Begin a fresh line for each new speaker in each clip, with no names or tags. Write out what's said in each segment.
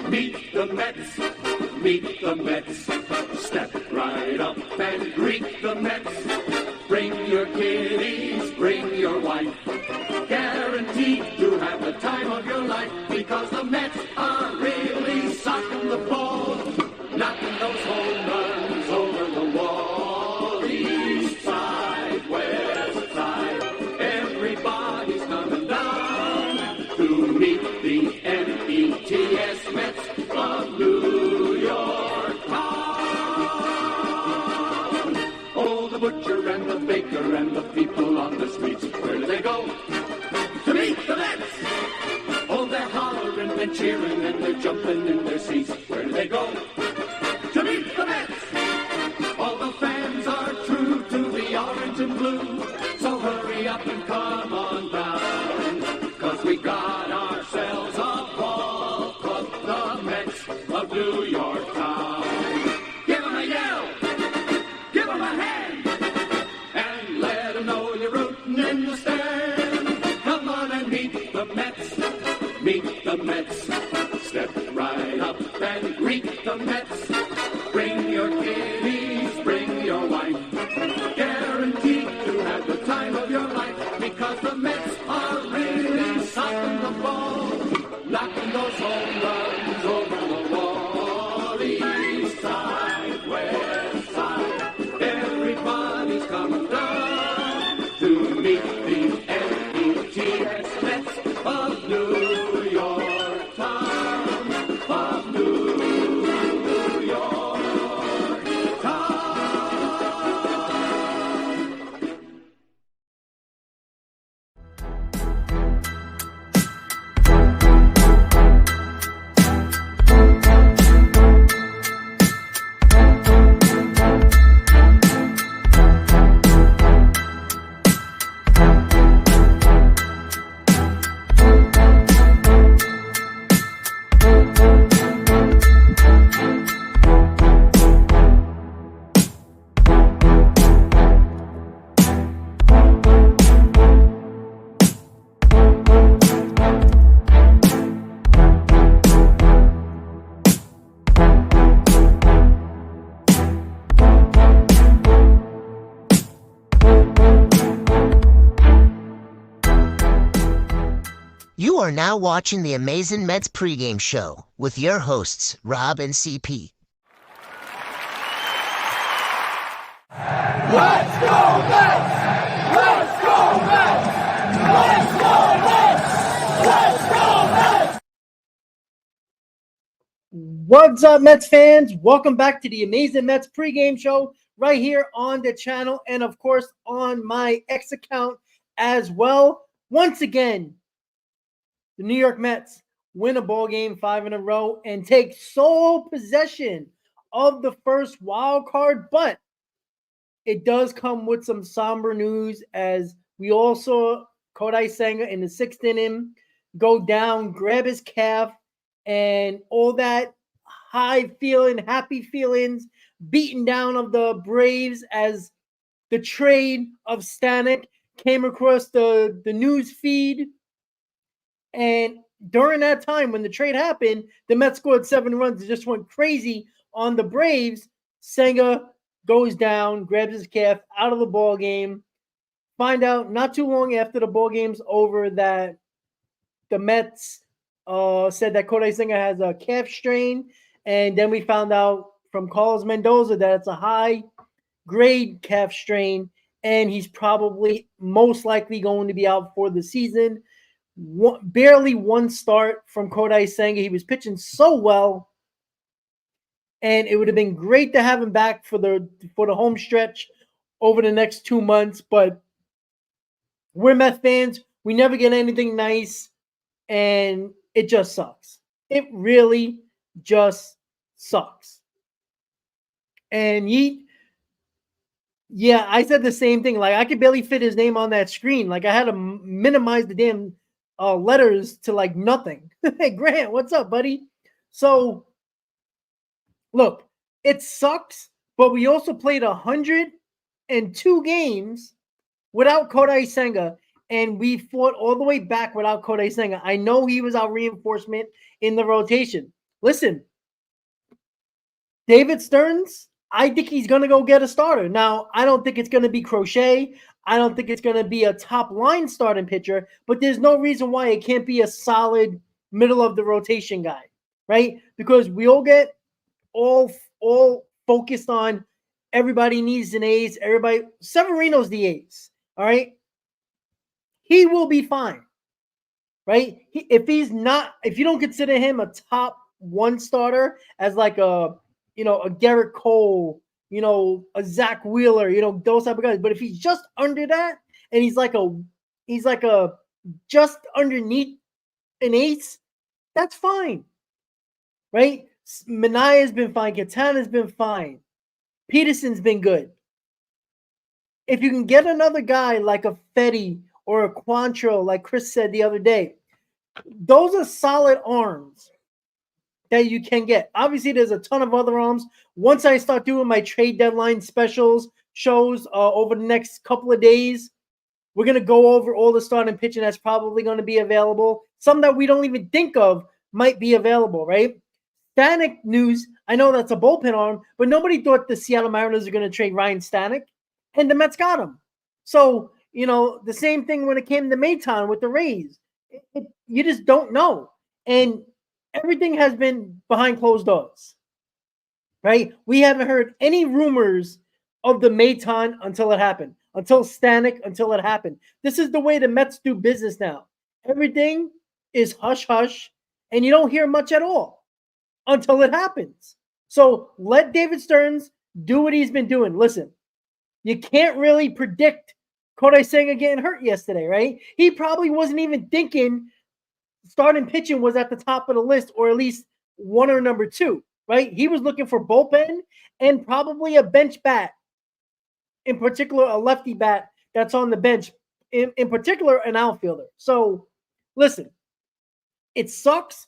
Meet the Mets, meet the Mets. Step right up and greet the Mets. Bring your kiddies, bring your wife. Guaranteed to have the time of your life, because the Mets are really socking the ball, knocking those home runs over the wall. East side, west side, everybody's coming down to meet the METS Mets of New York town. Oh, the butcher and the baker and the people on the streets, where do they go? To meet the Mets! Oh, they're hollering and cheering and they're jumping in their seats. Where do they go? To meet the Mets! All the fans are true to the orange and blue, so hurry up and come on down, 'cause we got ourselves a ball club, the Mets of New York town. Give 'em a yell, give 'em a hand, and let 'em know you're rooting in the stand. Come on and meet the Mets, meet the Mets. Step right up and greet the Mets. Bring your kiddies, bring your wife. Guaranteed to have the time of your life, because the Mets are really socking the ball, knocking those home runs over the wall. East side, west side, everybody's coming down to meet the METS Mets of New York town, of New York town.
You are now watching the Amazing Mets PreGame Show with your hosts, Rob and CP.
Let's go Mets! Let's go Mets! Let's go Mets! Let's go Mets!
What's up, Mets fans? Welcome back to the Amazing Mets PreGame Show right here on the channel and, of course, on my X account as well. Once again, the New York Mets win a ball game 5 in a row and take sole possession of the first wild card, but it does come with some somber news, as we all saw Kodai Senga in the 6th inning go down, grab his calf, and all that happy feelings beaten down of the Braves as the trade of Stanek came across the news feed. And during that time, when the trade happened, the Mets scored 7 runs. It just went crazy on the Braves. Senga goes down, grabs his calf out of the ball game. Find out not too long after the ball game's over that the Mets said that Kodai Senga has a calf strain. And then we found out from Carlos Mendoza that it's a high-grade calf strain, and he's probably most likely going to be out for the season. Barely one start from Kodai Senga. He was pitching so well, and it would have been great to have him back for the home stretch over the next 2 months. But we're Mets fans. We never get anything nice, and it just sucks. It really just sucks. And I said the same thing. Like, I could barely fit his name on that screen. Like, I had to minimize the damn letters to like nothing. Hey, Grant, what's up, buddy? So, look, it sucks, but we also played 102 games without Kodai Senga, and we fought all the way back without Kodai Senga. I know he was our reinforcement in the rotation, listen, David Stearns, I think he's going to go get a starter. Now, I don't think it's going to be Crochet. I don't think it's going to be a top line starting pitcher, but there's no reason why it can't be a solid middle of the rotation guy, right? Because we all get all focused on everybody needs an ace. Everybody, Severino's the ace, all right? He will be fine, right? If you don't consider him a top one starter as like a Garrett Cole, a Zach Wheeler, those type of guys. But if he's just under that and he's like a just underneath an ace, that's fine, right? Manaya's been fine. Katana's been fine. Peterson's been good. If you can get another guy like a Fetty or a Quantrill, like Chris said the other day, those are solid arms that you can get. Obviously, there's a ton of other arms. Once I start doing my trade deadline specials shows over the next couple of days, we're going to go over all the starting pitching that's probably going to be available. Some that we don't even think of might be available, right? Stanek news, I know that's a bullpen arm, but nobody thought the Seattle Mariners were going to trade Ryan Stanek, and the Mets got him. So, the same thing when it came to Maton with the Rays. You just don't know. And everything has been behind closed doors, right? We haven't heard any rumors of the Maton until it happened, until Stanek, until it happened. This is the way the Mets do business now. Everything is hush-hush, and you don't hear much at all until it happens. So let David Stearns do what he's been doing. Listen, you can't really predict Kodai Senga getting hurt yesterday, right? He probably wasn't even thinking starting pitching was at the top of the list, or at least one or number two, right? He was looking for bullpen and probably a bench bat, in particular a lefty bat that's on the bench, in particular an outfielder. So listen, it sucks.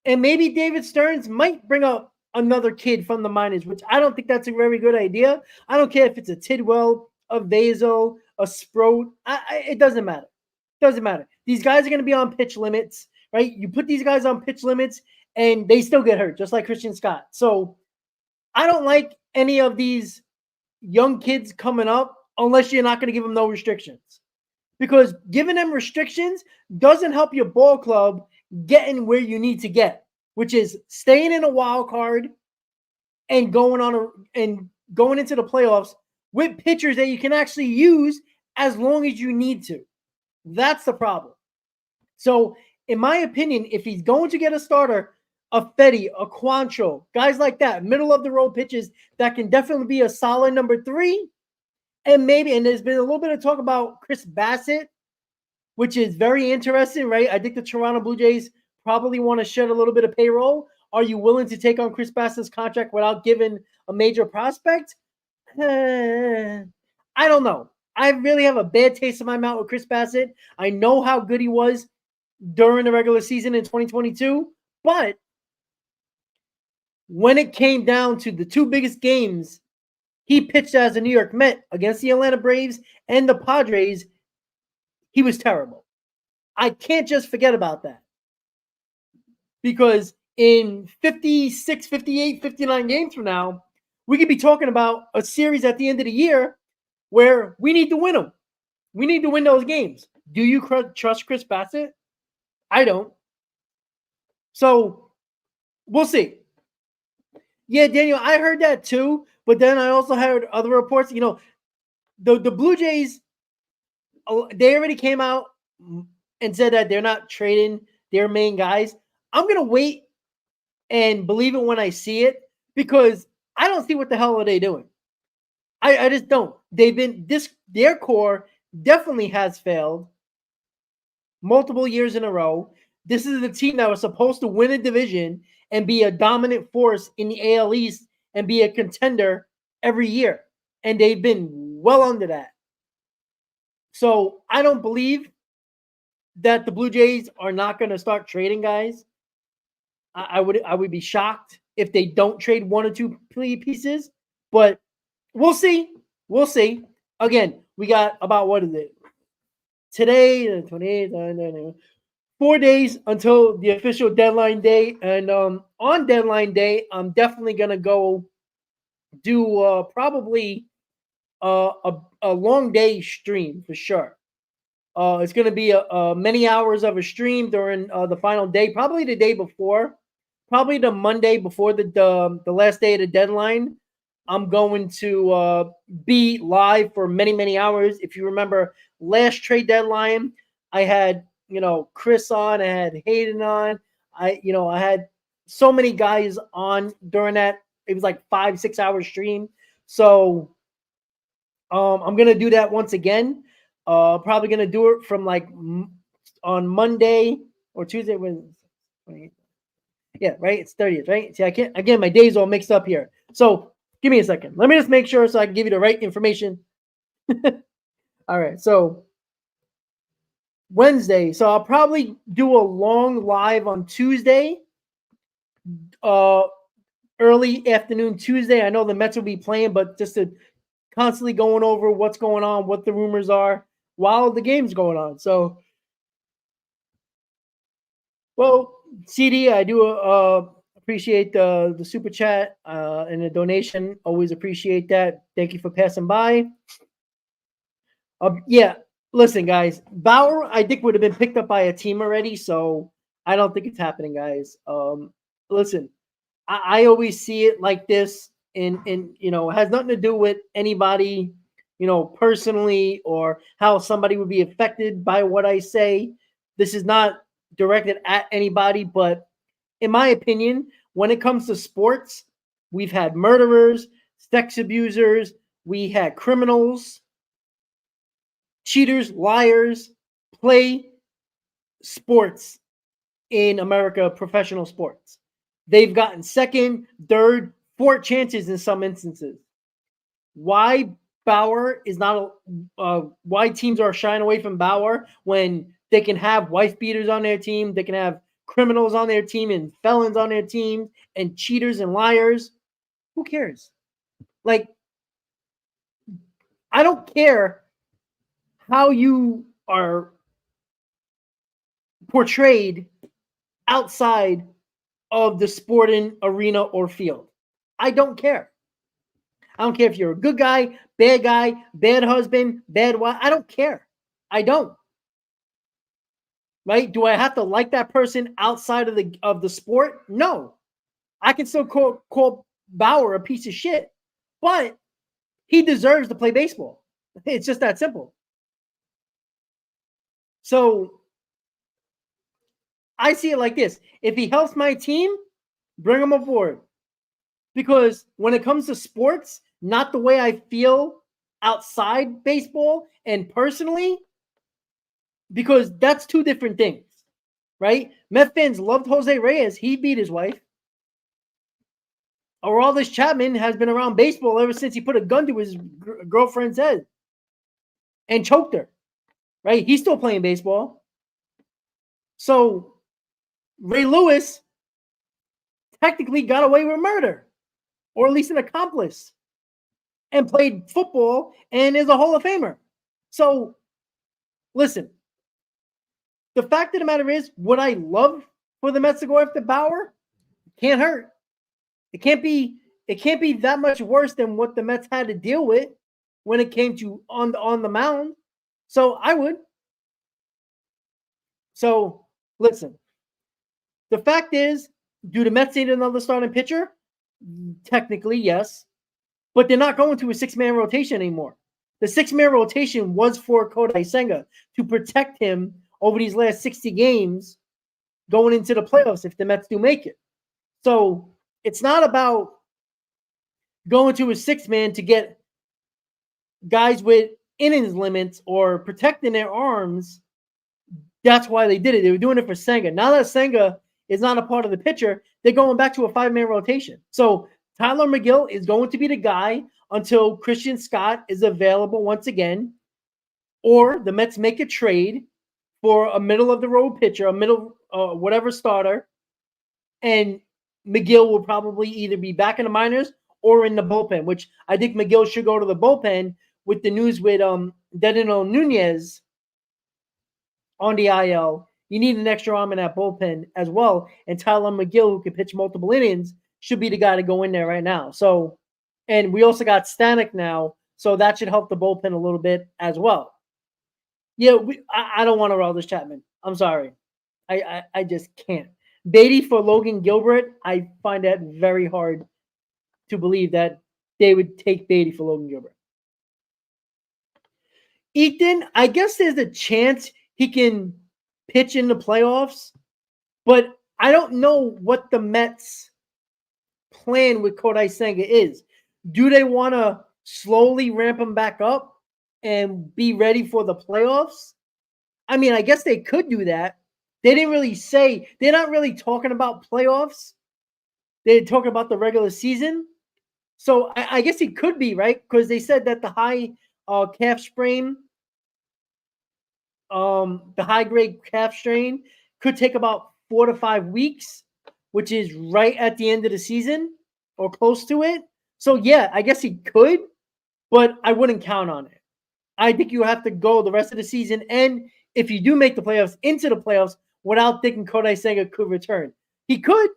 And maybe David Stearns might bring up another kid from the minors, which I don't think that's a very good idea. I don't care if it's a Tidwell, a Vaso, a Sproat. It doesn't matter. Doesn't matter. These guys are going to be on pitch limits, right? You put these guys on pitch limits, and they still get hurt, just like Christian Scott. So I don't like any of these young kids coming up unless you're not going to give them no restrictions. Because giving them restrictions doesn't help your ball club getting where you need to get, which is staying in a wild card and going into the playoffs with pitchers that you can actually use as long as you need to. That's the problem. So, in my opinion, if he's going to get a starter, a Fetty, a Quantrill, guys like that, middle of the road pitches that can definitely be a solid number 3, and there's been a little bit of talk about Chris Bassett, which is very interesting, right? I think the Toronto Blue Jays probably want to shed a little bit of payroll. Are you willing to take on Chris Bassett's contract without giving a major prospect? I don't know. I really have a bad taste in my mouth with Chris Bassett. I know how good he was during the regular season in 2022, but when it came down to the two biggest games, he pitched as a New York Met against the Atlanta Braves and the Padres. He was terrible. I can't just forget about that. Because in 56, 58, 59 games from now, we could be talking about a series at the end of the year where we need to win them. We need to win those games. Do you trust Chris Bassett? I don't. So we'll see. Yeah, Daniel, I heard that too. But then I also heard other reports. The Blue Jays, they already came out and said that they're not trading their main guys. I'm going to wait and believe it when I see it, because I don't see what the hell are they doing. I just don't. Their core definitely has failed multiple years in a row. This is the team that was supposed to win a division and be a dominant force in the AL East and be a contender every year. And they've been well under that. So I don't believe that the Blue Jays are not going to start trading guys. I would be shocked if they don't trade one or two pieces, but we'll see. We'll see. Again, we got about, what is it? Today, the 28th, 4 days until the official deadline day, and on deadline day, I'm definitely gonna go do probably a long day stream for sure. It's going to be many hours of a stream during the final day, probably the day before, probably the Monday before the last day of the deadline. I'm going to be live for many hours. If you remember last trade deadline, I had Chris on, I had Hayden on, I had so many guys on during that. It was like 5-6 hour stream. So I'm gonna do that once again. Probably gonna do it from like on Monday or Tuesday. When, yeah, right. It's 30th, right? See, I can't. Again, my days all mixed up here. So give me a second. Let me just make sure so I can give you the right information. All right. So Wednesday. So I'll probably do a long live on Tuesday. Early afternoon Tuesday. I know the Mets will be playing, but just to constantly going over what's going on, what the rumors are while the game's going on. So, well, CD, I do appreciate the super chat and the donation. Always appreciate that. Thank you for passing by. Yeah, listen, guys. Bauer, I think, would have been picked up by a team already, so I don't think it's happening, guys. Listen, I always see it like this. In it has nothing to do with anybody, personally, or how somebody would be affected by what I say. This is not directed at anybody, but in my opinion, when it comes to sports, we've had murderers, sex abusers, we had criminals, cheaters, liars play sports in America, professional sports. They've gotten second, third, 4 chances in some instances. Why Bauer is not why teams are shying away from Bauer when they can have wife beaters on their team, they can have criminals on their team and felons on their team and cheaters and liars. Who cares? Like, I don't care how you are portrayed outside of the sporting arena or field. I don't care. I don't care if you're a good guy, bad husband, bad wife. I don't care. I don't. Right? Do I have to like that person outside of the sport? No. I can still call Bauer a piece of shit, but he deserves to play baseball. It's just that simple. So I see it like this. If he helps my team, bring him aboard. Because when it comes to sports, not the way I feel outside baseball and personally, because that's 2 different things, right? Met fans loved Jose Reyes. He beat his wife. Aroldis Chapman has been around baseball ever since he put a gun to his girlfriend's head and choked her, right? He's still playing baseball. So Ray Lewis technically got away with murder, or at least an accomplice, and played football and is a Hall of Famer. So, listen, the fact of the matter is, would I love for the Mets to go after Bauer? Can't hurt. It can't be that much worse than what the Mets had to deal with when it came to on the mound. So I would. So listen, the fact is, do the Mets need another starting pitcher? Technically, yes. But they're not going to a 6-man rotation anymore. The 6-man rotation was for Kodai Senga to protect him over these last 60 games going into the playoffs if the Mets do make it. So it's not about going to a 6-man to get guys with innings limits or protecting their arms. That's why they did it. They were doing it for Senga. Now that Senga is not a part of the pitcher, they're going back to a 5-man rotation. So Tyler McGill is going to be the guy until Christian Scott is available once again, or the Mets make a trade for a middle-of-the-road pitcher, a middle whatever starter, and McGill will probably either be back in the minors or in the bullpen, which I think McGill should go to the bullpen with the news with Dedeno Nunez on the IL. you need an extra arm in that bullpen as well. And Tyler McGill, who can pitch multiple innings, should be the guy to go in there right now. So, and we also got Stanek now, so that should help the bullpen a little bit as well. Yeah, I don't want to roll this Chapman. I'm sorry. I just can't. Beatty for Logan Gilbert, I find that very hard to believe that they would take Beatty for Logan Gilbert. Ethan, I guess there's a chance he can pitch in the playoffs, but I don't know what the Mets' plan with Kodai Senga is. Do they want to slowly ramp him back up and be ready for the playoffs? I mean, I guess they could do that. They didn't really say, they're not really talking about playoffs. They're talking about the regular season. So I guess it could be, right? Because they said that the high calf sprain, the high grade calf strain could take about 4 to 5 weeks, which is right at the end of the season or close to it. So yeah, I guess he could, but I wouldn't count on it. I think you have to go the rest of the season. And if you do make the playoffs, into the playoffs, without thinking Kodai Senga could return. He could.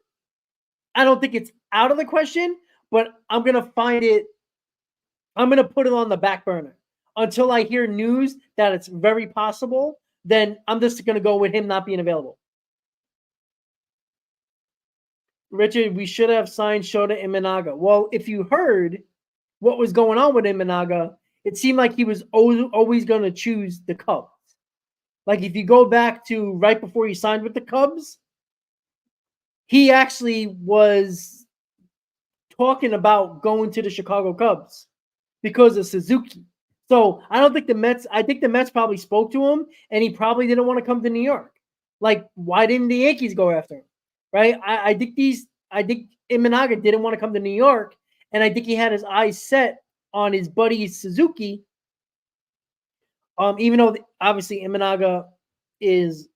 I don't think it's out of the question, but I'm going to put it on the back burner. Until I hear news that it's very possible, then I'm just going to go with him not being available. Richard, we should have signed Shota Imanaga. Well, if you heard what was going on with Imanaga, it seemed like he was always going to choose the Cubs. Like if you go back to right before he signed with the Cubs, he actually was talking about going to the Chicago Cubs because of Suzuki. So I think the Mets probably spoke to him and he probably didn't want to come to New York. Like, why didn't the Yankees go after him? Right? I think Imanaga didn't want to come to New York, and I think he had his eyes set on his buddy Suzuki. Even though obviously Imanaga is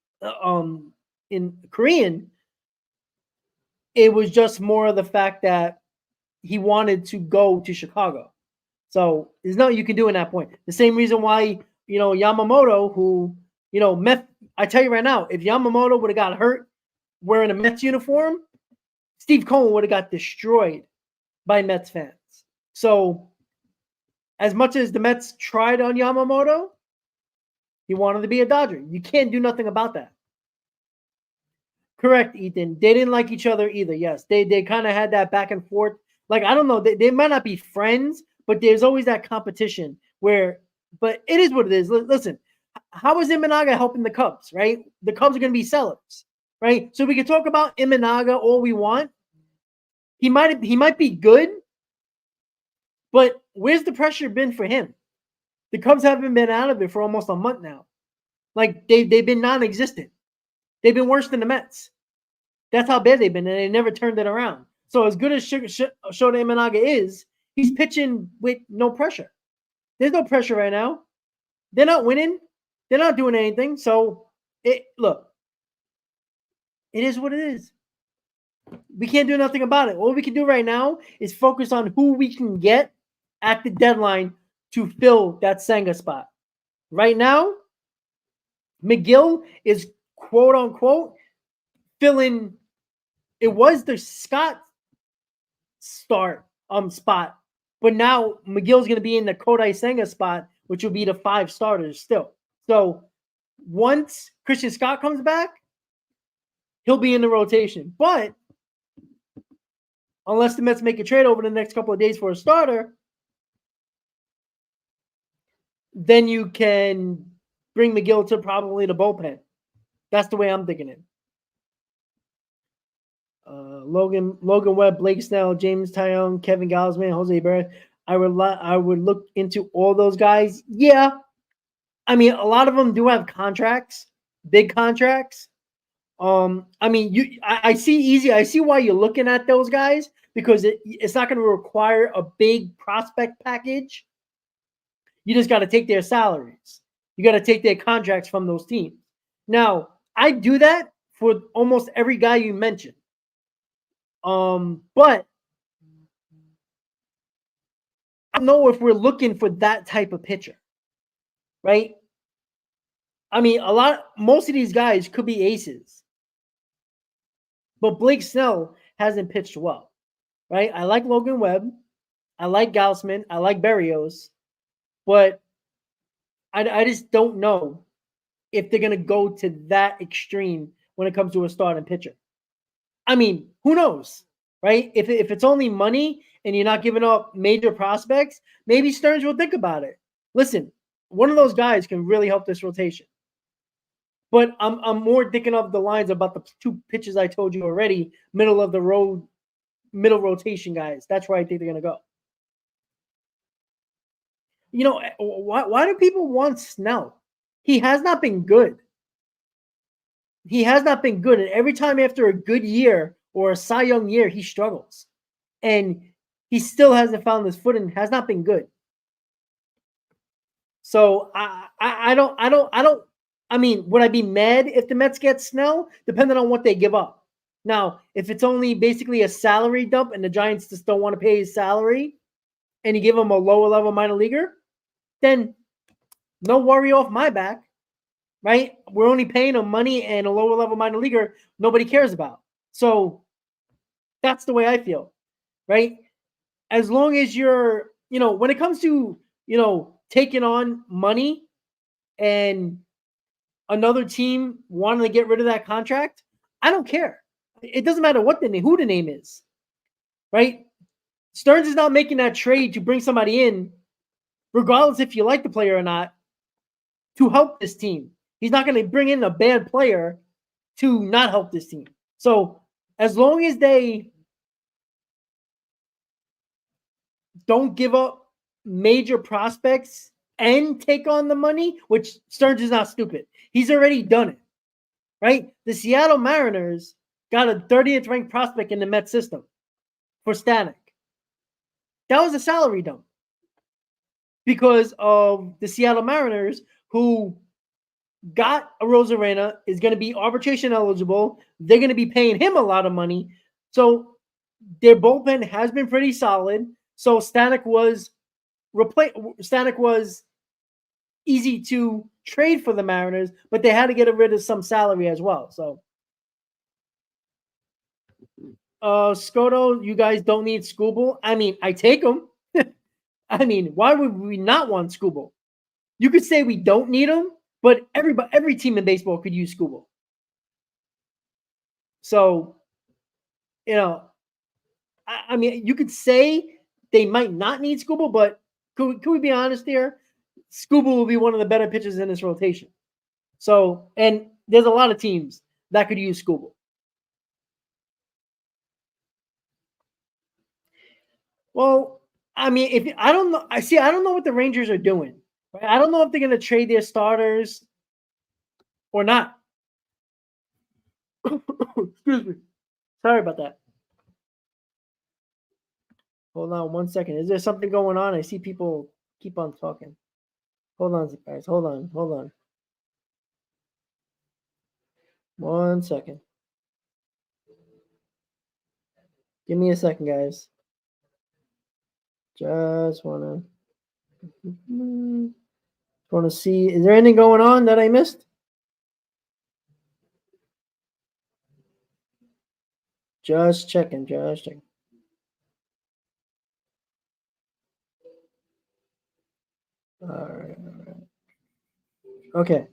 in Korean, it was just more of the fact that he wanted to go to Chicago. So there's nothing you can do in that point. The same reason why, Yamamoto, who, I tell you right now, if Yamamoto would have got hurt wearing a Mets uniform, Steve Cohen would have got destroyed by Mets fans. So as much as the Mets tried on Yamamoto, he wanted to be a Dodger. You can't do nothing about that. Correct, Ethan. They didn't like each other either. Yes, they kind of had that back and forth. Like, I don't know. They might not be friends, but there's always that competition where, but it is what it is. Listen, how is Imanaga helping the Cubs, right? The Cubs are going to be sellers, right? So we can talk about Imanaga all we want. He might be good, but where's the pressure been for him? The Cubs haven't been out of it for almost a month now. Like, they've been non-existent. They've been worse than the Mets. That's how bad they've been, and they never turned it around. So as good as Shota Imanaga is, he's pitching with no pressure. There's no pressure right now. They're not winning. They're not doing anything. So, look, it is what it is. We can't do nothing about it. All we can do right now is focus on who we can get at the deadline to fill that Senga spot. Right now, McGill is quote unquote filling. It was the Scott start spot, but now McGill's going to be in the Kodai Senga spot, which will be the 5 starters still. So once Christian Scott comes back, he'll be in the rotation. But unless the Mets make a trade over the next couple of days for a starter, then you can bring McGill to probably the bullpen. That's the way I'm thinking it. Logan Webb, Blake Snell, James Tyone, Kevin Gausman, Jose Barrett. I would look into all those guys. Yeah. I mean, a lot of them do have contracts, big contracts. I mean, I see why you're looking at those guys, because it's not going to require a big prospect package. You just got to take their salaries. You got to take their contracts from those teams. Now, I do that for almost every guy you mentioned. But I don't know if we're looking for that type of pitcher, right? I mean, most of these guys could be aces. But Blake Snell hasn't pitched well, right? I like Logan Webb. I like Gaussman. I like Berrios. But I just don't know if they're going to go to that extreme when it comes to a starting pitcher. I mean, who knows, right? If it's only money and you're not giving up major prospects, maybe Stearns will think about it. Listen, one of those guys can really help this rotation. But I'm more thinking of the lines about the two pitches I told you already, middle of the road, middle rotation guys. That's where I think they're going to go. You know, why do people want Snell? He has not been good. He has not been good. And every time after a good year or a Cy Young year, he struggles. And he still hasn't found his footing, has not been good. So I mean, would I be mad if the Mets get Snell? Depending on what they give up. Now, if it's only basically a salary dump and the Giants just don't want to pay his salary and you give him a lower level minor leaguer, then no worry off my back, right? We're only paying him money and a lower level minor leaguer nobody cares about. So that's the way I feel, right? As long as you're, when it comes to, taking on money and another team wanting to get rid of that contract, I don't care. It doesn't matter who the name is, right? Stearns is not making that trade to bring somebody in, regardless if you like the player or not, to help this team. He's not going to bring in a bad player to not help this team. So as long as they don't give up major prospects and take on the money, which Stearns is not stupid. He's already done it, right? The Seattle Mariners got a 30th ranked prospect in the Mets system for Stanek. That was a salary dump because of the Seattle Mariners, who got a Rosarena, is going to be arbitration eligible. They're going to be paying him a lot of money. So their bullpen has been pretty solid. So Stanek was easy to trade for the Mariners, but they had to get rid of some salary as well. So, Scoto, you guys don't need Skubal. I mean, I take him. I mean, why would we not want Skubal? You could say we don't need him, but every team in baseball could use Skubal. So, I mean, you could say they might not need Skubal, but could we be honest here? Skubal will be one of the better pitchers in this rotation. So, and there's a lot of teams that could use Skubal. Well, I mean, I don't know what the Rangers are doing. Right? I don't know if they're going to trade their starters or not. Excuse me. Sorry about that. Hold on 1 second. Is there something going on? I see people keep on talking. Hold on, guys. Hold on. 1 second. Give me a second, guys. Just want to see. Is there anything going on that I missed? Just checking. All right. Okay.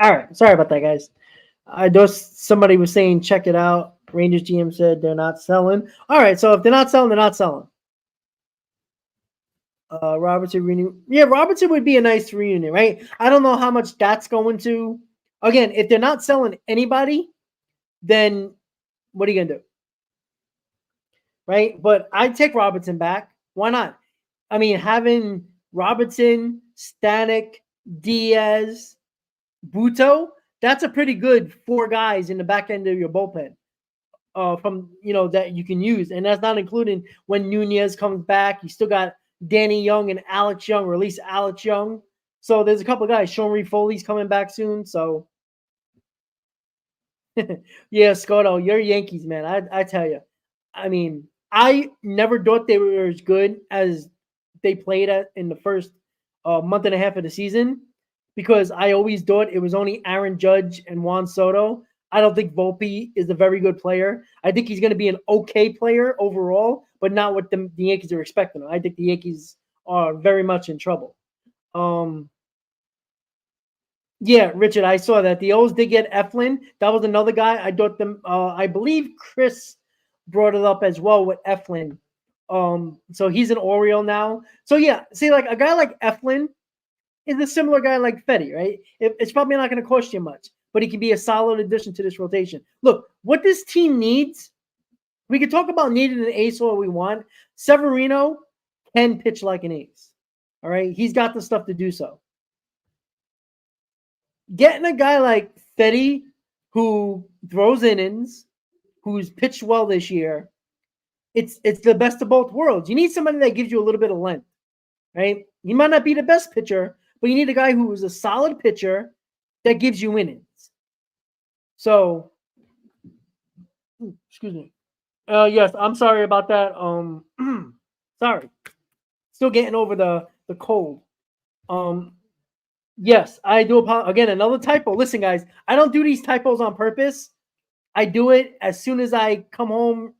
All right. Sorry about that, guys. I know somebody was saying check it out. Rangers GM said they're not selling. All right. So if they're not selling, they're not selling. Robertson reunion. Yeah, Robertson would be a nice reunion, right? I don't know how much that's going to. Again, if they're not selling anybody, then what are you gonna do? Right? But I'd take Robertson back. Why not? I mean, having Robertson, Stanek, Diaz, Buto, that's a pretty good 4 guys in the back end of your bullpen. From that you can use, and that's not including when Nunez comes back. You still got Danny Young and Alex Young, or at least Alex Young. So there's a couple of guys. Sean Reed Foley's coming back soon. So yeah, Scotto, you're Yankees, man. I tell you. I mean, I never thought they were as good as they played at in the first month and a half of the season because I always thought it was only Aaron Judge and Juan Soto. I don't think Volpe is a very good player. I think he's going to be an okay player overall, but not what the Yankees are expecting. I think the Yankees are very much in trouble. Yeah, Richard, I saw that. The O's did get Eflin. That was another guy. I thought them. I believe Chris brought it up as well with Eflin. So he's an Oriole now. So yeah, see, like a guy like Eflin is a similar guy like Fetty, right? It's probably not going to cost you much, but he can be a solid addition to this rotation. Look, what this team needs, we can talk about needing an ace all we want. Severino can pitch like an ace. All right, he's got the stuff to do so. Getting a guy like Fetty who throws innings, who's pitched well this year, it's the best of both worlds. You need somebody that gives you a little bit of length, right? You might not be the best pitcher, but you need a guy who is a solid pitcher that gives you innings. So, excuse me. Yes, I'm sorry about that. Sorry. Still getting over the cold. Yes, I do apologize. Again, another typo. Listen, guys, I don't do these typos on purpose. I do it as soon as I come home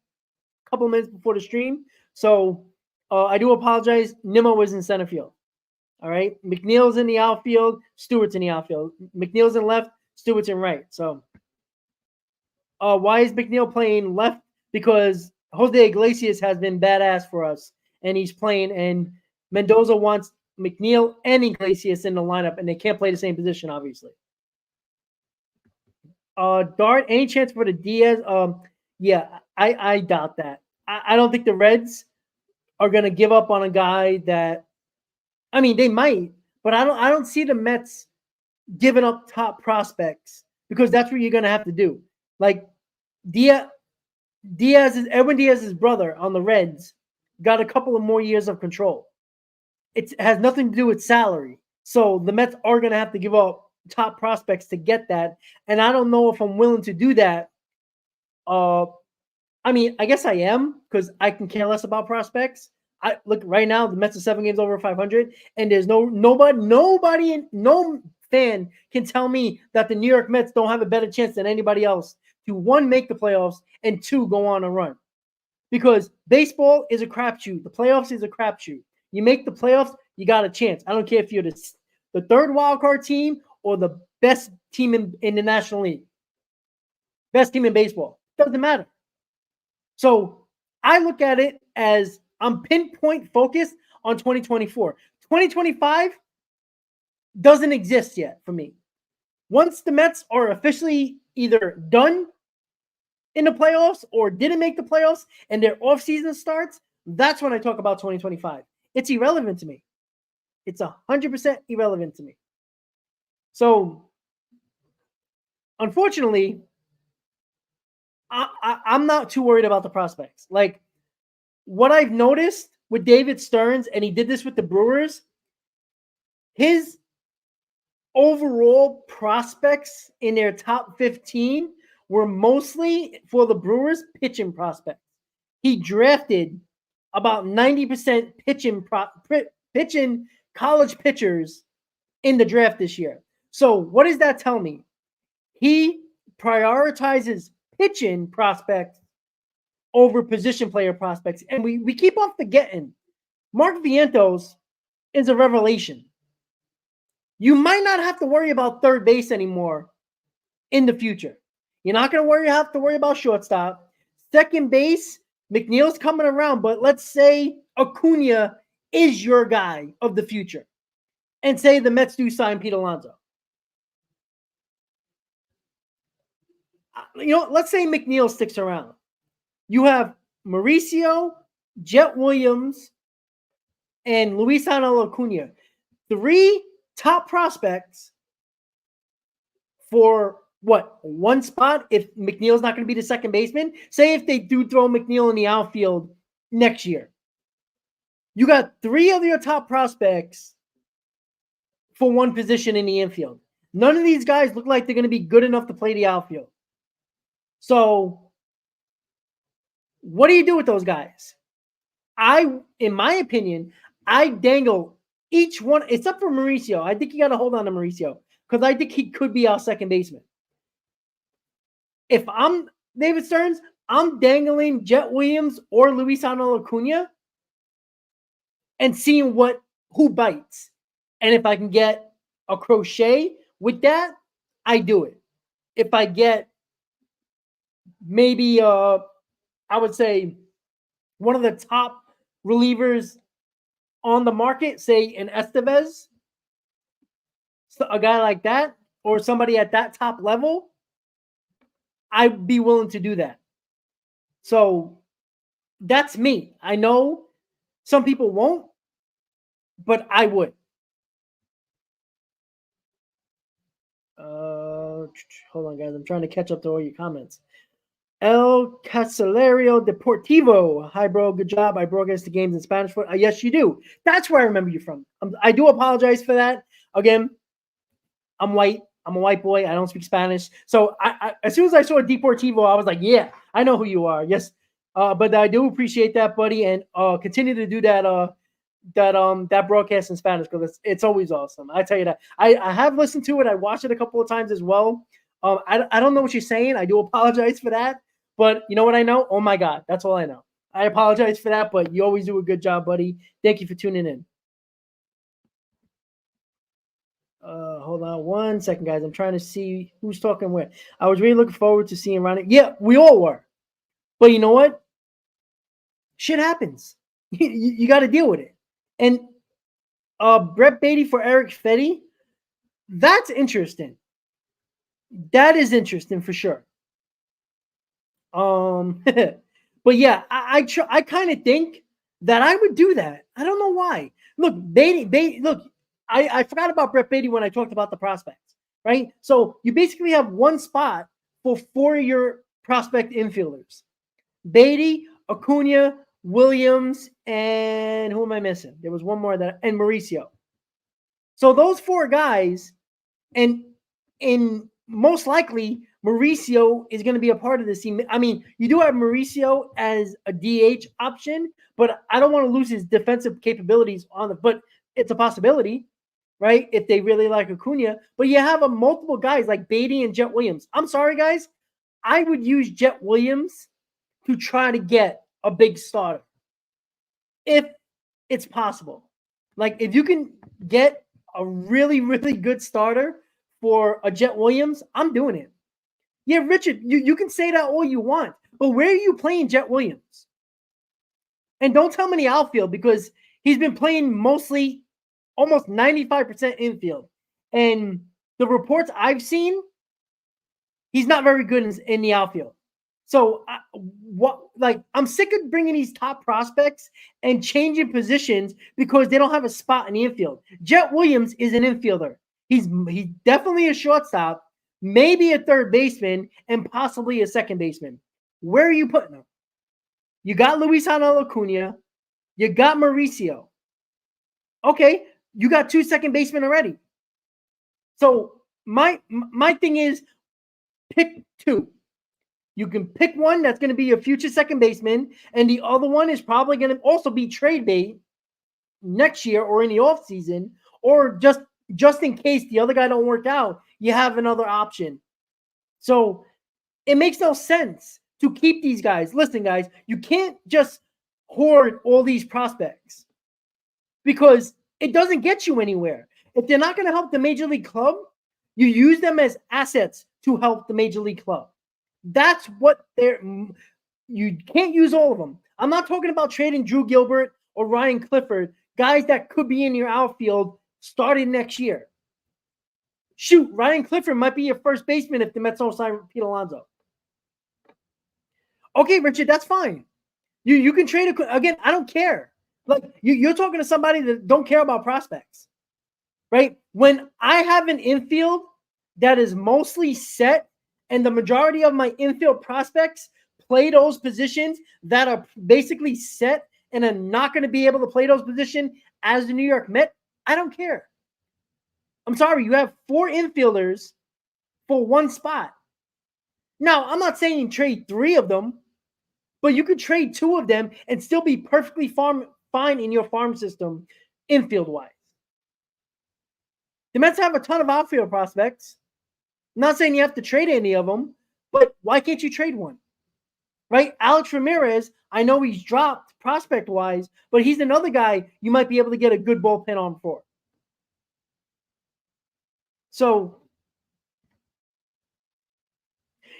a couple minutes before the stream. So I do apologize. Nimmo was in center field. All right. McNeil's in the outfield. Stewart's in the outfield. McNeil's in left. Stewart's in right. So why is McNeil playing left? Because Jose Iglesias has been badass for us, and he's playing. And Mendoza wants McNeil and Iglesias in the lineup, and they can't play the same position, obviously. Dart, any chance for the Diaz? Yeah, I doubt that. I don't think the Reds are going to give up on a guy that, I mean, they might, but I don't see the Mets giving up top prospects because that's what you're going to have to do. Like Edwin Diaz's brother on the Reds got a couple of more years of control. It has nothing to do with salary. So the Mets are going to have to give up top prospects to get that. And I don't know if I'm willing to do that. I mean, I guess I am because I can care less about prospects. I look right now, the Mets are 7 games over 500, and there's no fan can tell me that the New York Mets don't have a better chance than anybody else to, one, make the playoffs, and two, go on a run. Because baseball is a crapshoot. The playoffs is a crapshoot. You make the playoffs, you got a chance. I don't care if you're the third wild card team or the best team in the National League. Best team in baseball. Doesn't matter. So I look at it as I'm pinpoint focused on 2024. 2025 doesn't exist yet for me. Once the Mets are officially either done in the playoffs or didn't make the playoffs and their offseason starts, that's when I talk about 2025. It's irrelevant to me. It's 100% irrelevant to me. So, unfortunately, I'm not too worried about the prospects. Like, what I've noticed with David Stearns, and he did this with the Brewers, his overall prospects in their top 15 were mostly for the Brewers pitching prospects. He drafted about 90% pitching college pitchers in the draft this year. So what does that tell me? He prioritizes pitching prospects over position player prospects. And we keep on forgetting Mark Vientos is a revelation. You might not have to worry about third base anymore in the future. You're not going to have to worry about shortstop. Second base, McNeil's coming around, but let's say Acuna is your guy of the future. And say the Mets do sign Pete Alonso. Let's say McNeil sticks around. You have Mauricio, Jet Williams, and Luisano Acuna. 3 top prospects for one spot if McNeil's not going to be the second baseman. Say if they do throw McNeil in the outfield next year. You got 3 of your top prospects for one position in the infield. None of these guys look like they're going to be good enough to play the outfield. So what do you do with those guys? In my opinion, I dangle each one, except for Mauricio. I think you got to hold on to Mauricio because I think he could be our second baseman. If I'm David Stearns, I'm dangling Jet Williams or Luisano Acuna and seeing who bites. And if I can get a crochet with that, I do it. If I get maybe I would say one of the top relievers on the market, say an Estevez, a guy like that, or somebody at that top level, I'd be willing to do that. So that's me. I know some people won't, but I would. Hold on, guys. I'm trying to catch up to all your comments. El Casalario Deportivo. Hi, bro. Good job. I broadcast the games in Spanish. Yes, you do. That's where I remember you from. I do apologize for that. Again, I'm white. I'm a white boy. I don't speak Spanish. So I as soon as I saw Deportivo, I was like, yeah, I know who you are. Yes. But I do appreciate that, buddy. And continue to do that broadcast in Spanish because it's always awesome. I tell you that. I have listened to it. I watched it a couple of times as well. I don't know what you're saying. I do apologize for that. But you know what I know? Oh, my God. That's all I know. I apologize for that, but you always do a good job, buddy. Thank you for tuning in. Hold on one second, guys. I'm trying to see who's talking where. I was really looking forward to seeing Ronnie. Yeah, we all were. But you know what? Shit happens. You got to deal with it. And Brett Beatty for Eric Fetty, that's interesting. That is interesting for sure. But yeah, I kind of think that I would do that. I don't know why. Look, Beatty, look, I forgot about Brett Beatty when I talked about the prospects, right? So you basically have one spot for 4 of your prospect infielders. Beatty, Acuna, Williams, and who am I missing? There was one more and Mauricio. So those 4 guys, and most likely Mauricio is going to be a part of this team. I mean, you do have Mauricio as a DH option, but I don't want to lose his defensive capabilities but it's a possibility, right? If they really like Acuna, but you have multiple guys like Beatty and Jet Williams. I'm sorry, guys. I would use Jet Williams to try to get a big starter if it's possible. Like if you can get a really, really good starter for a Jet Williams, I'm doing it. Yeah, Richard, you can say that all you want, but where are you playing Jet Williams? And don't tell me the outfield because he's been playing mostly almost 95% infield. And the reports I've seen, he's not very good in the outfield. So I'm sick of bringing these top prospects and changing positions because they don't have a spot in the infield. Jet Williams is an infielder. He's definitely a shortstop, maybe a third baseman, and possibly a second baseman. Where are you putting him? You got Luisano Acuna. You got Mauricio. Okay, you got 2 second basemen already. So my thing is pick 2. You can pick one that's going to be a future second baseman, and the other one is probably going to also be trade bait next year or in the offseason, or just in case the other guy don't work out, you have another option. So it makes no sense to keep these guys. Listen, guys, you can't just hoard all these prospects because it doesn't get you anywhere. If they're not going to help the major league club, you use them as assets to help the major league club. That's what you can't use all of them. I'm not talking about trading Drew Gilbert or Ryan Clifford, guys that could be in your outfield starting next year. Shoot, Ryan Clifford might be your first baseman if the Mets don't sign Pete Alonso. Okay, Richard, that's fine. You can trade again. I don't care. Like you're talking to somebody that don't care about prospects, right? When I have an infield that is mostly set, and the majority of my infield prospects play those positions that are basically set and are not going to be able to play those positions as the New York Met, I don't care. I'm sorry, you have 4 infielders for 1 spot. Now, I'm not saying trade 3 of them, but you could trade 2 of them and still be perfectly fine in your farm system infield-wise. The Mets have a ton of outfield prospects. I'm not saying you have to trade any of them, but why can't you trade one? Right? Alex Ramirez, I know he's dropped prospect-wise, but he's another guy you might be able to get a good bullpen on for. So,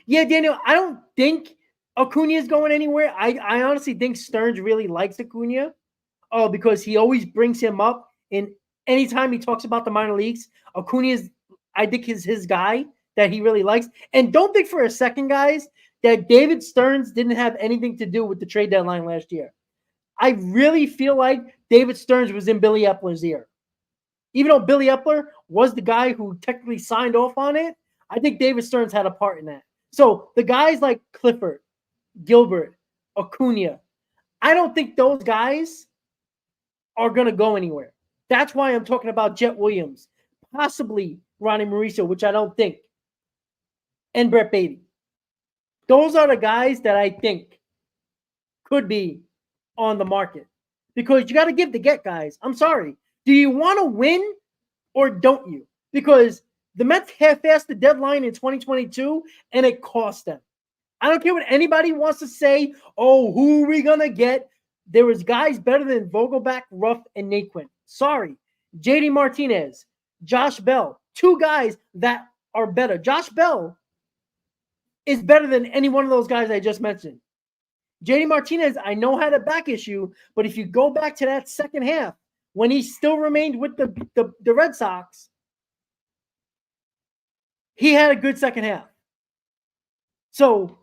yeah, Daniel, I don't think Acuna is going anywhere. I honestly think Stearns really likes Acuna because he always brings him up. And anytime he talks about the minor leagues, Acuna is, I think, is his guy that he really likes. And don't think for a second, guys, that David Stearns didn't have anything to do with the trade deadline last year. I really feel like David Stearns was in Billy Epler's ear. Even though Billy Epler was the guy who technically signed off on it, I think David Stearns had a part in that. So the guys like Clifford, Gilbert, Acuna, I don't think those guys are going to go anywhere. That's why I'm talking about Jet Williams, possibly Ronnie Mauricio, which I don't think, and Brett Beatty. Those are the guys that I think could be on the market because you got to give to get, guys. I'm sorry. Do you want to win or don't you? Because the Mets half-assed the deadline in 2022 and it cost them. I don't care what anybody wants to say. Oh, who are we going to get? There was guys better than Vogelback, Ruff, and Naquin. Sorry. JD Martinez, Josh Bell, two guys that are better. Josh Bell is better than any one of those guys I just mentioned. JD Martinez, I know had a back issue, but if you go back to that second half, when he still remained with the Red Sox, he had a good second half. So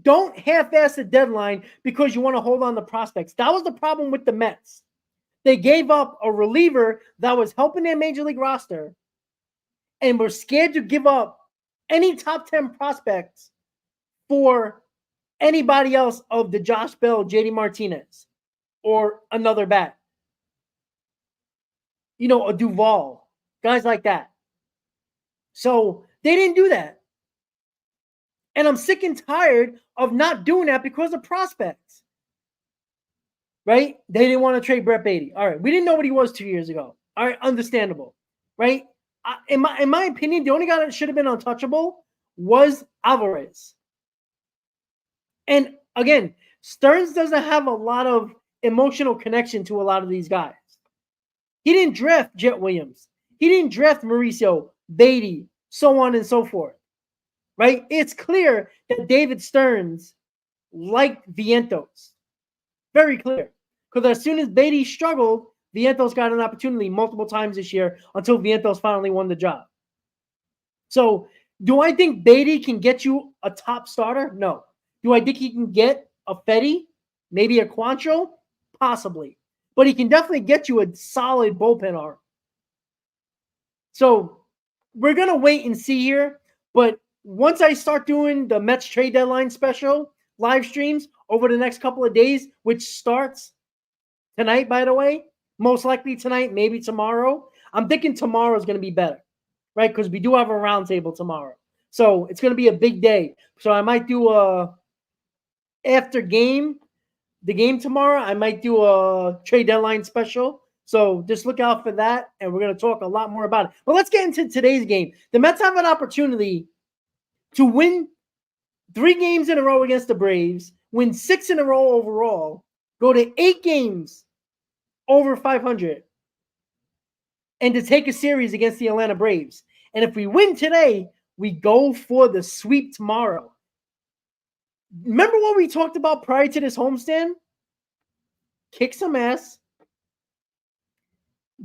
don't half-ass the deadline because you want to hold on to prospects. That was the problem with the Mets. They gave up a reliever that was helping their major league roster and were scared to give up any top 10 prospects for anybody else of the Josh Bell, JD Martinez, or another bat. You know, a Duvall, guys like that. So they didn't do that. And I'm sick and tired of not doing that because of prospects. Right? They didn't want to trade Brett Beatty. All right. We didn't know what he was 2 years ago. All right. Understandable. Right? In my opinion, the only guy that should have been untouchable was Alvarez. And again, Stearns doesn't have a lot of emotional connection to a lot of these guys. He didn't draft Jet Williams. He didn't draft Mauricio, Beatty, so on and so forth. Right? It's clear that David Stearns liked Vientos. Very clear. Because as soon as Beatty struggled, Vientos got an opportunity multiple times this year until Vientos finally won the job. So, do I think Beatty can get you a top starter? No. Do I think he can get a Fetty? Maybe a Quantrill? Possibly. But he can definitely get you a solid bullpen arm. So, we're going to wait and see here. But once I start doing the Mets trade deadline special live streams over the next couple of days, which starts tonight, by the way, most likely tonight, maybe tomorrow. I'm thinking tomorrow is going to be better, right? Because we do have a roundtable tomorrow. So it's going to be a big day. So I might do after the game tomorrow, I might do a trade deadline special. So just look out for that, and we're going to talk a lot more about it. But let's get into today's game. The Mets have an opportunity to win 3 games in a row against the Braves, win 6 in a row overall, go to 8 games over 500, and to take a series against the Atlanta Braves. And if we win today, we go for the sweep tomorrow. Remember what we talked about prior to this homestand? Kick some ass.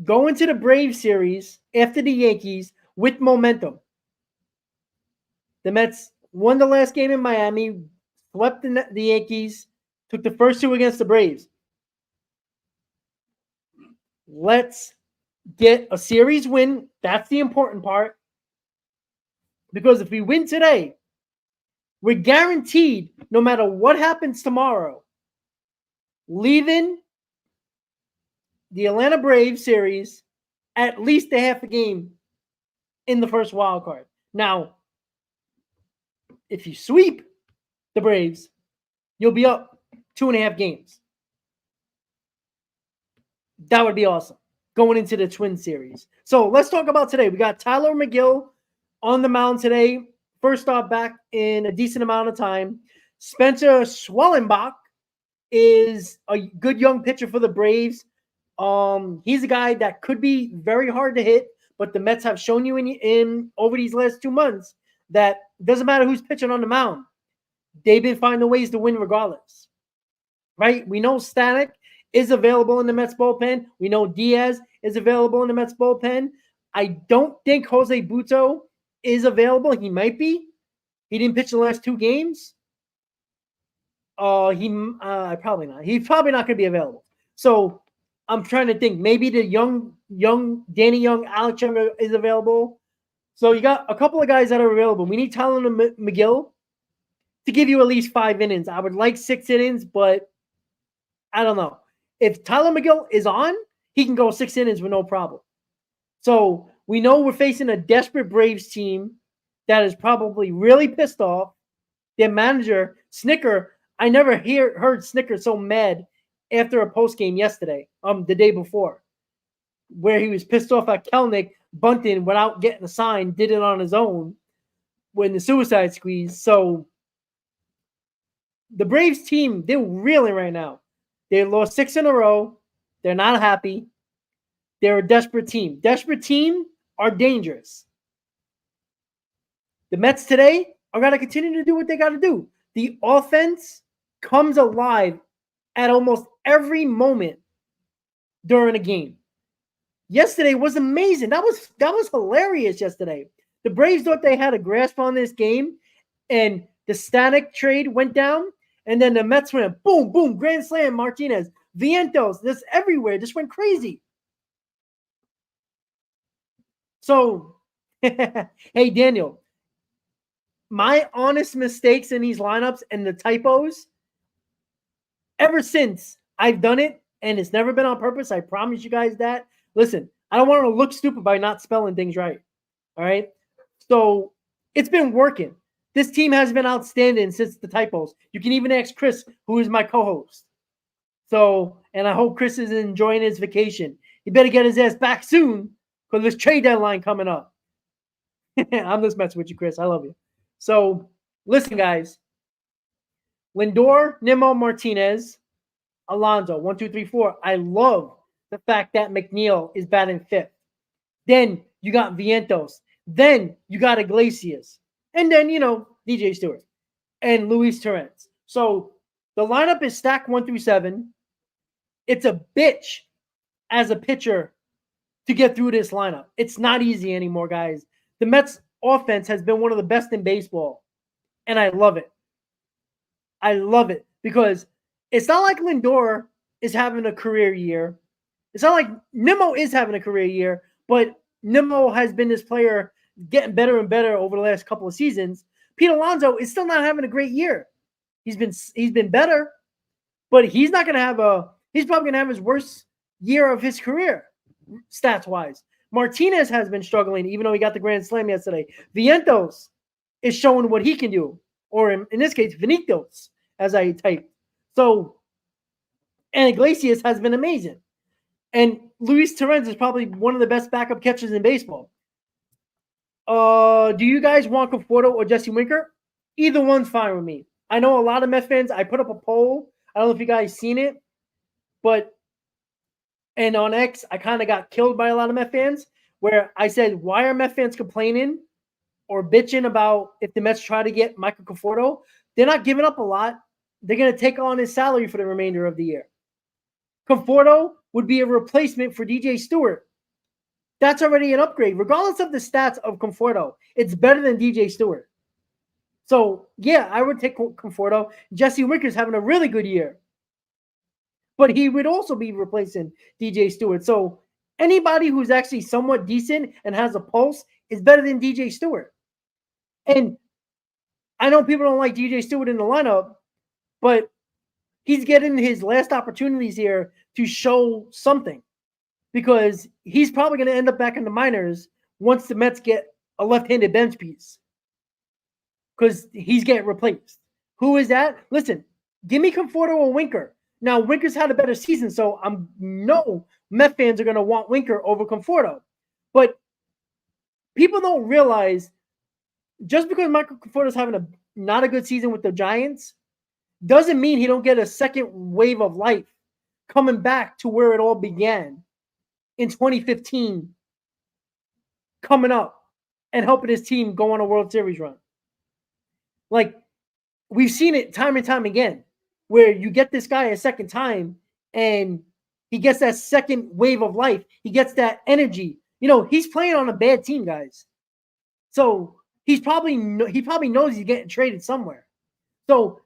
Go into the Braves series after the Yankees with momentum. The Mets won the last game in Miami, swept the Yankees, took the first 2 against the Braves. Let's get a series win. That's the important part. Because if we win today, we're guaranteed, no matter what happens tomorrow, leaving the Atlanta Braves series at least a half a game in the first wild card. Now, if you sweep the Braves, you'll be up 2.5 games. That would be awesome. going into the Twin Series. So let's talk about today. We got Tyler McGill on the mound today. First off, back in a decent amount of time. Spencer Schwellenbach is a good young pitcher for the Braves. He's a guy that could be very hard to hit, but the Mets have shown you in over these last 2 months that it doesn't matter who's pitching on the mound. They've been finding ways to win regardless, right? We know Stanek is available in the Mets bullpen. We know Diaz is available in the Mets bullpen. I don't think Jose Butto is available. He might be. He didn't pitch the last 2 games. Probably not. He's probably not going to be available. So I'm trying to think. Maybe the young Danny Young, Alex Young is available. So you got a couple of guys that are available. We need Tyler McGill to give you at least 5 innings. I would like 6 innings, but I don't know. If Tyler McGill is on, he can go 6 innings with no problem. So we know we're facing a desperate Braves team that is probably really pissed off. Their manager, Snicker, I never heard Snicker so mad after a postgame yesterday, the day before, where he was pissed off at Kelnick bunting without getting a sign, did it on his own when the suicide squeeze. So the Braves team, they're reeling right now. They lost 6 in a row. They're not happy. They're a desperate team. Desperate team are dangerous. The Mets today are going to continue to do what they got to do. The offense comes alive at almost every moment during a game. Yesterday was amazing. That was hilarious yesterday. The Braves thought they had a grasp on this game, and the Stanek trade went down, and then the Mets went boom, boom, grand slam, Martinez, Vientos, this everywhere, just went crazy. So, hey, Daniel, my honest mistakes in these lineups and the typos, ever since I've done it, and it's never been on purpose, I promise you guys that. Listen, I don't want to look stupid by not spelling things right, all right? So it's been working. This team has been outstanding since the typos. You can even ask Chris, who is my co-host. So, and I hope Chris is enjoying his vacation. He better get his ass back soon because there's trade deadline coming up. I'm just messing with you, Chris. I love you. So, listen, guys. Lindor, Nimmo, Martinez, Alonso, 1, 2, 3, 4. I love the fact that McNeil is batting 5th. Then you got Vientos. Then you got Iglesias. And then, DJ Stewart and Luis Torrens. So the lineup is stacked 1 through 7. It's a bitch as a pitcher to get through this lineup. It's not easy anymore, guys. The Mets offense has been one of the best in baseball, and I love it. I love it because it's not like Lindor is having a career year. It's not like Nimmo is having a career year, but Nimmo has been this player getting better and better over the last couple of seasons. Pete Alonso is still not having a great year. He's been better, but he's not going to have he's probably going to have his worst year of his career, stats-wise. Martinez has been struggling, even though he got the grand slam yesterday. Vientos is showing what he can do, or in this case, Vinitos, as I typed. So, and Iglesias has been amazing. And Luis Torrens is probably one of the best backup catchers in baseball. Do you guys want Conforto or Jesse Winker? Either one's fine with me. I know a lot of Mets fans. I put up a poll. I don't know if you guys seen it, and on X, I kind of got killed by a lot of Mets fans where I said, why are Mets fans complaining or bitching about if the Mets try to get Michael Conforto? They're not giving up a lot. They're going to take on his salary for the remainder of the year. Conforto would be a replacement for DJ Stewart. That's already an upgrade. Regardless of the stats of Conforto, it's better than DJ Stewart. So, yeah, I would take Conforto. Jesse Winker's having a really good year. But he would also be replacing DJ Stewart. So, anybody who's actually somewhat decent and has a pulse is better than DJ Stewart. And I know people don't like DJ Stewart in the lineup, but he's getting his last opportunities here to show something. Because he's probably going to end up back in the minors once the Mets get a left-handed bench piece. Because he's getting replaced. Who is that? Listen, give me Conforto or Winker. Now, Winker's had a better season, so I know Met fans are going to want Winker over Conforto. But people don't realize just because Michael Conforto is having not a good season with the Giants doesn't mean he don't get a second wave of life coming back to where it all began in 2015, coming up and helping his team go on a World Series run. Like, we've seen it time and time again, where you get this guy a second time and he gets that second wave of life. He gets that energy. You know, he's playing on a bad team, guys. So he probably knows he's getting traded somewhere. So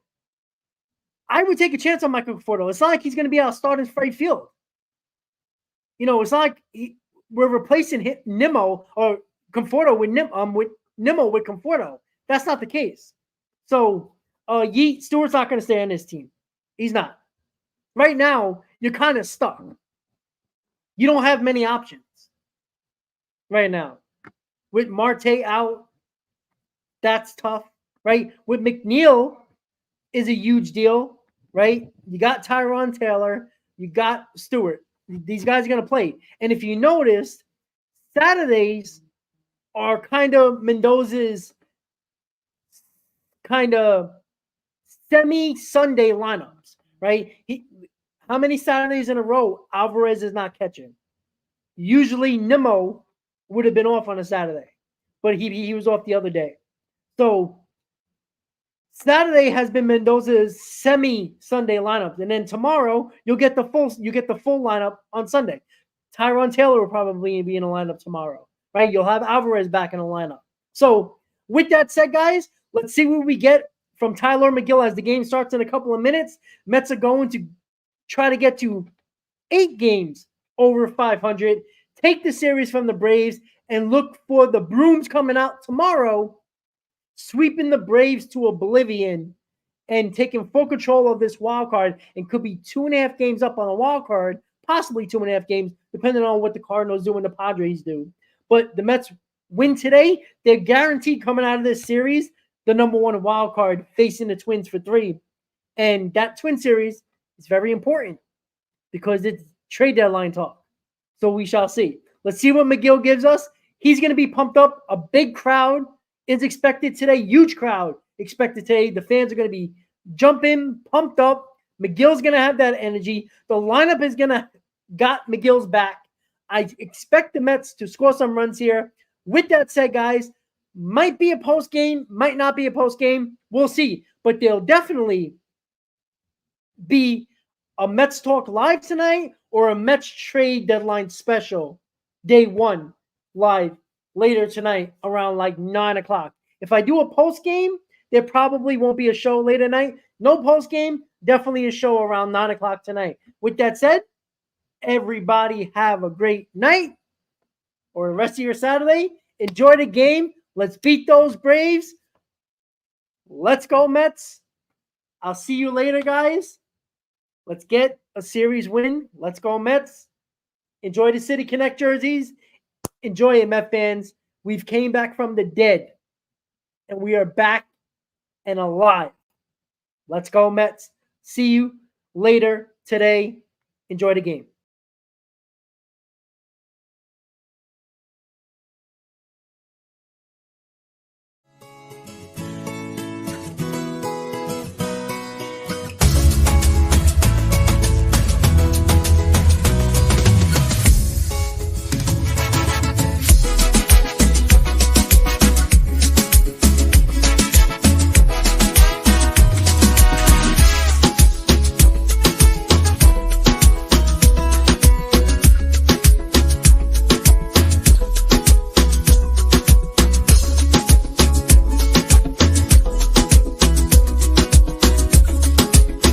I would take a chance on Michael Conforto. It's not like he's going to be out starting Freddie Field. You know, it's not like we're replacing Nimmo or Conforto with Nimmo with Conforto. That's not the case. So Stewart's not going to stay on this team. He's not. Right now, you're kind of stuck. You don't have many options right now. With Marte out, that's tough, right? With McNeil is a huge deal, right? You got Tyrone Taylor, you got Stewart. These guys are going to play. And if you noticed, Saturdays are kind of Mendoza's kind of semi-Sunday lineups, right? How many Saturdays in a row Alvarez is not catching? Usually Nimmo would have been off on a Saturday, but he was off the other day. So Saturday has been Mendoza's semi-Sunday lineup, and then tomorrow you'll get the full lineup on Sunday. Tyrone Taylor will probably be in a lineup tomorrow, right? You'll have Alvarez back in the lineup. So with that said, guys, let's see what we get from Tyler McGill as the game starts in a couple of minutes. Mets are going to try to get to 8 games over 500, take the series from the Braves, and look for the Brooms coming out tomorrow, sweeping the Braves to oblivion and taking full control of this wild card, and could be 2.5 games up on a wild card, possibly 2.5 games, depending on what the Cardinals do and the Padres do. But the Mets win today, they're guaranteed coming out of this series the number 1 wild card, facing the Twins for 3. And that Twin series is very important because it's trade deadline talk. So we shall see. Let's see what McGill gives us. He's going to be pumped up. A big crowd is expected today. Huge crowd expected today. The fans are going to be jumping, pumped up. McGill's going to have that energy. The lineup is going to got McGill's back. I expect the Mets to score some runs here. With that said, guys, might be a post game, might not be a post game. We'll see. But there'll definitely be a Mets Talk live tonight or a Mets trade deadline special, day 1 live later tonight around like 9 o'clock. If I do a post game, there probably won't be a show later night. No post game, definitely a show around 9 o'clock tonight. With that said, everybody have a great night or the rest of your Saturday. Enjoy the game. Let's beat those Braves. Let's go, Mets. I'll see you later, guys. Let's get a series win. Let's go, Mets. Enjoy the City Connect jerseys. Enjoy it, Met fans. We've came back from the dead, and we are back and alive. Let's go, Mets. See you later today. Enjoy the game.